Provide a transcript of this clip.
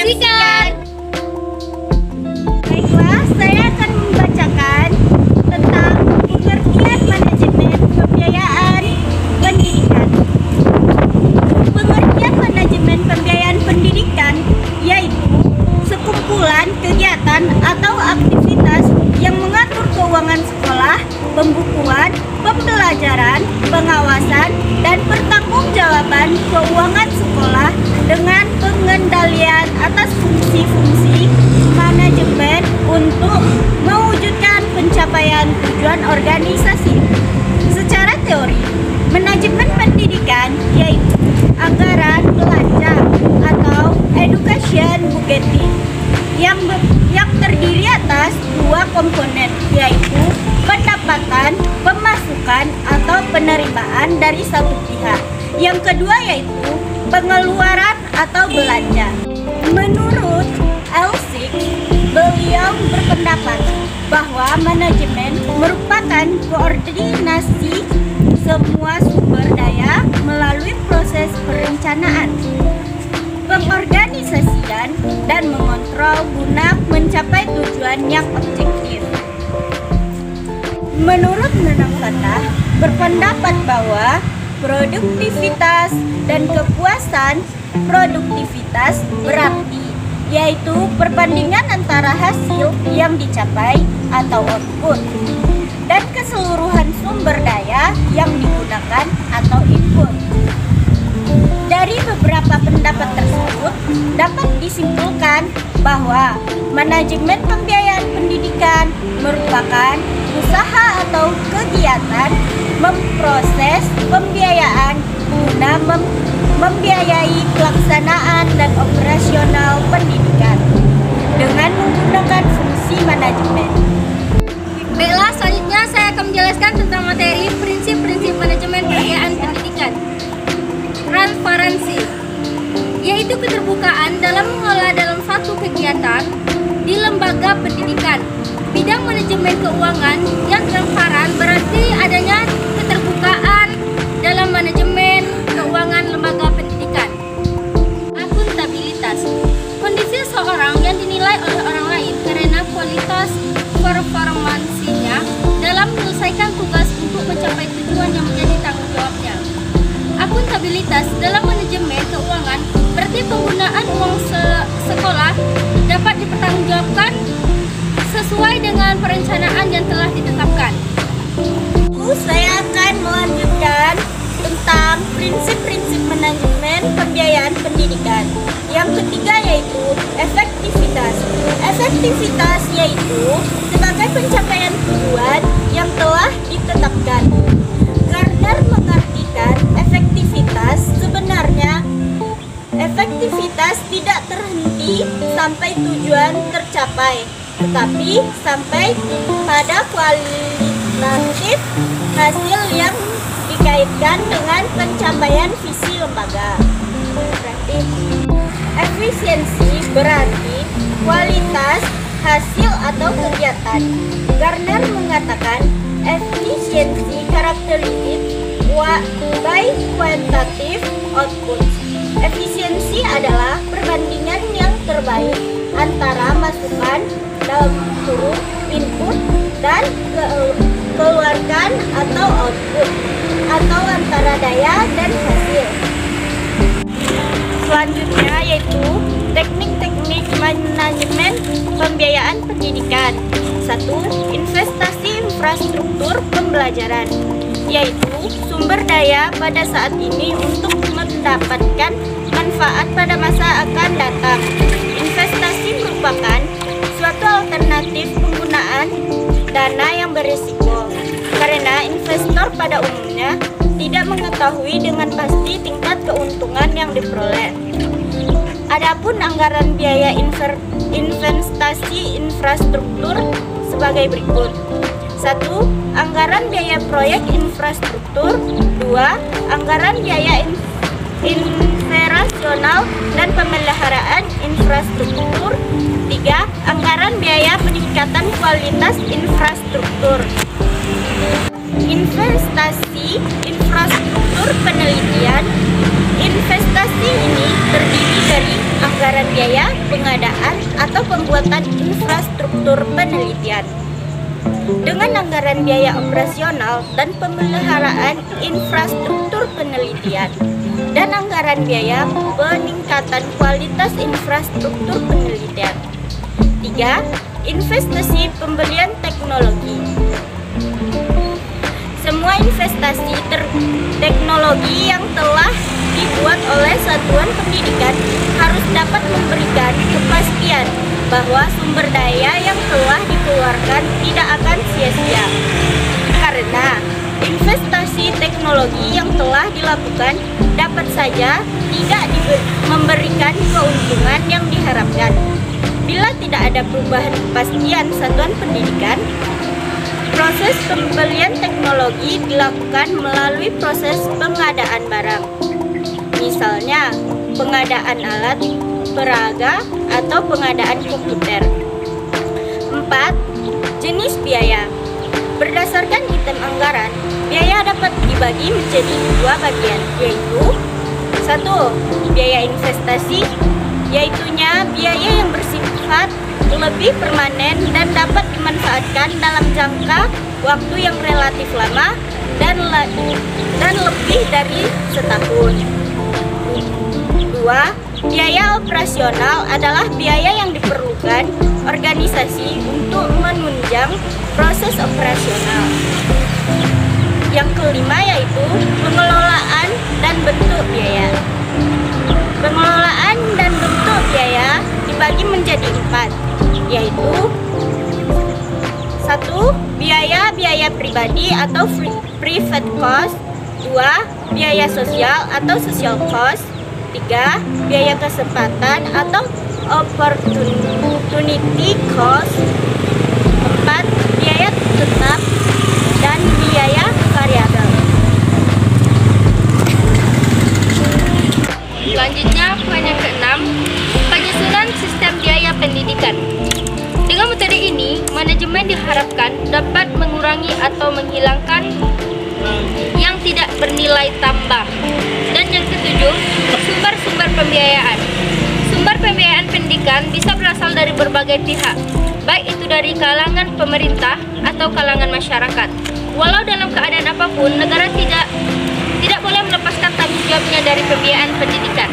Menyaksikan. Baiklah, saya akan membacakan tentang pengertian manajemen pembiayaan pendidikan. Pengertian manajemen pembiayaan pendidikan yaitu sekumpulan kegiatan atau aktivitas yang mengatur keuangan sekolah, pembukuan, pembelajaran, pengawasan, dan pertanggungjawaban keuangan sekolah dengan pengendalian atas fungsi-fungsi manajemen untuk mewujudkan pencapaian tujuan organisasi. Secara teori, manajemen pendidikan yaitu anggaran belanja atau education budgeting yang terdiri atas dua komponen, yaitu pendapatan, pemasukan atau penerimaan dari satu pihak. Yang kedua yaitu pengeluaran atau belanja. Menurut Elsik, beliau berpendapat bahwa manajemen merupakan koordinasi semua sumber daya melalui proses perencanaan, pengorganisasian, dan mengontrol guna mencapai tujuan yang objektif. Menurut Nanang Fatah, berpendapat bahwa produktivitas dan kepuasan produktivitas berarti yaitu perbandingan antara hasil yang dicapai atau output dan keseluruhan sumber daya yang digunakan atau input. Dari beberapa pendapat tersebut dapat disimpulkan bahwa manajemen pembiayaan pendidikan merupakan usaha atau kegiatan memproses pembiayaan guna membiayai pelaksanaan dan operasional pendidikan dengan menggunakan fungsi manajemen. Baiklah, selanjutnya saya akan menjelaskan tentang materi prinsip-prinsip manajemen pembiayaan pendidikan. Transparansi, yaitu keterbukaan dalam mengelola dalam satu kegiatan di lembaga pendidikan. Bidang manajemen keuangan yang transparan berarti adanya keterbukaan dalam manajemen keuangan lembaga pendidikan. Akuntabilitas, kondisi seseorang yang dinilai oleh orang lain karena kualitas performansinya dalam menyelesaikan tugas untuk mencapai tujuan yang menjadi tanggung jawabnya. Akuntabilitas dalam manajemen keuangan berarti penggunaan uang sekolah dapat dipertanggungjawabkan sesuai dengan perencanaan yang telah ditetapkan. Saya akan melanjutkan tentang prinsip-prinsip manajemen pembiayaan pendidikan. Yang ketiga yaitu efektivitas. Efektivitas yaitu sebagai pencapaian tujuan yang telah ditetapkan. Gardner mengartikan efektivitas sebenarnya efektivitas tidak terhenti sampai tujuan tercapai, tetapi sampai pada kualitatif hasil yang dikaitkan dengan pencapaian visi lembaga. Berarti efisiensi berarti kualitas hasil atau kegiatan. Gardner mengatakan efisiensi karakteristik by quantitative output. Efisiensi adalah perbandingan yang terbaik antara masukan dalam kurung input dan keluarkan atau output, atau antara daya dan hasil. Selanjutnya yaitu teknik-teknik manajemen pembiayaan pendidikan. 1. Investasi infrastruktur pembelajaran, yaitu sumber daya pada saat ini untuk mendapatkan manfaat pada masa akan datang. Investasi merupakan suatu alternatif penggunaan dana yang berisiko, karena investor pada umumnya tidak mengetahui dengan pasti tingkat keuntungan yang diperoleh. Adapun anggaran biaya investasi infrastruktur sebagai berikut. 1. Anggaran biaya proyek infrastruktur. 2. Anggaran biaya operasional dan pemeliharaan infrastruktur. 3. Anggaran biaya peningkatan kualitas infrastruktur. Investasi infrastruktur penelitian, Investasi ini terdiri dari anggaran biaya pengadaan atau pembuatan infrastruktur penelitian. Dengan anggaran biaya operasional dan pemeliharaan infrastruktur penelitian dan anggaran biaya peningkatan kualitas infrastruktur penelitian. 3. Investasi pembelian teknologi. Semua investasi teknologi yang telah dibuat oleh satuan pendidikan harus dapat memberikan kepastian bahwa sumber daya yang telah dikeluarkan tidak akan sia-sia. Karena investasi teknologi yang telah dilakukan dapat saja tidak memberikan keuntungan yang diharapkan. Bila tidak ada perubahan kepastian satuan pendidikan, proses pembelian teknologi dilakukan melalui proses pengadaan barang. Misalnya, pengadaan alat, peraga, atau pengadaan komputer. 4. Jenis biaya. Berdasarkan item anggaran, biaya dapat dibagi menjadi 2 bagian, yaitu 1. Biaya investasi, yaitunya biaya yang bersifat lebih permanen dan dapat dimanfaatkan dalam jangka waktu yang relatif lama dan lebih dari setahun. 2. Biaya operasional adalah biaya yang diperlukan organisasi untuk menunjang proses operasional. Yang kelima yaitu pengelolaan dan bentuk biaya. Pengelolaan dan bentuk biaya dibagi menjadi 4, yaitu 1. Biaya pribadi atau private cost. 2. Biaya sosial atau social cost. 3. Biaya kesempatan atau opportunity cost. 4. Biaya tetap dan biaya variabel. Selanjutnya, poin yang ke-6, penyusunan sistem biaya pendidikan. Dengan metode ini, manajemen diharapkan dapat mengurangi atau menghilangkan yang tidak bernilai tambah. Dan yang ke-7, sumber-sumber pembiayaan. Sumber pembiayaan pendidikan bisa berasal dari berbagai pihak, baik itu dari kalangan pemerintah atau kalangan masyarakat. Walau dalam keadaan apapun, negara tidak boleh melepaskan tanggung jawabnya dari pembiayaan pendidikan.